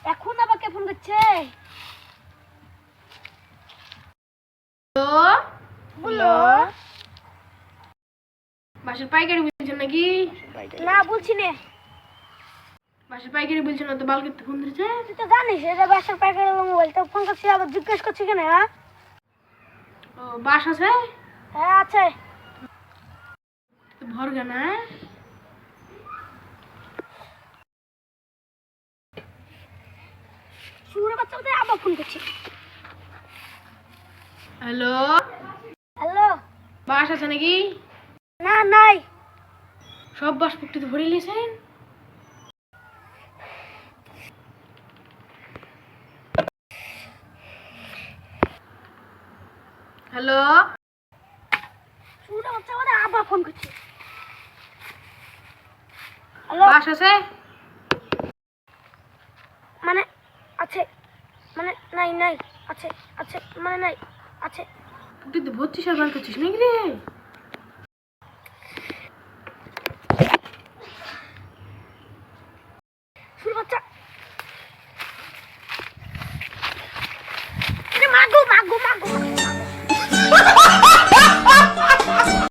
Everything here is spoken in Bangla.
এখন আবার কে ফোন করছে? হ্যালো, বলো। বাসার পাইকারি বলছেন নাকি? না বলছি না। বাসার পাইকারি বলছেন না তো, বালকে ফোন দিয়েছে। তুই তো জানিস এটা বাসার পাইকারি মোবাইল, তো ফোন করছি আবার জিজ্ঞেস করছি কেন? হ্যাঁ ও বাস আছে? হ্যাঁ আছে। তো ভর গানা। শুনে বাচ্চা কোথায় আবার ফোন করছি। Hello, hello. বাস আছে নাকি? না নাই। সব বাস পকটি তো ভরে নিয়েছেন। হ্যালো, শুনে বাচ্চা কোথায় আবার ফোন করছি। হ্যালো। বাস আছে? মানে আছে, মানে নাই নাই, আছে আছে, মানে নাই, আছে। পকটি তো ভরছিস আর বার করছিস নাকি রে? শুনে বাচ্চা মাগো মাগো মাগো।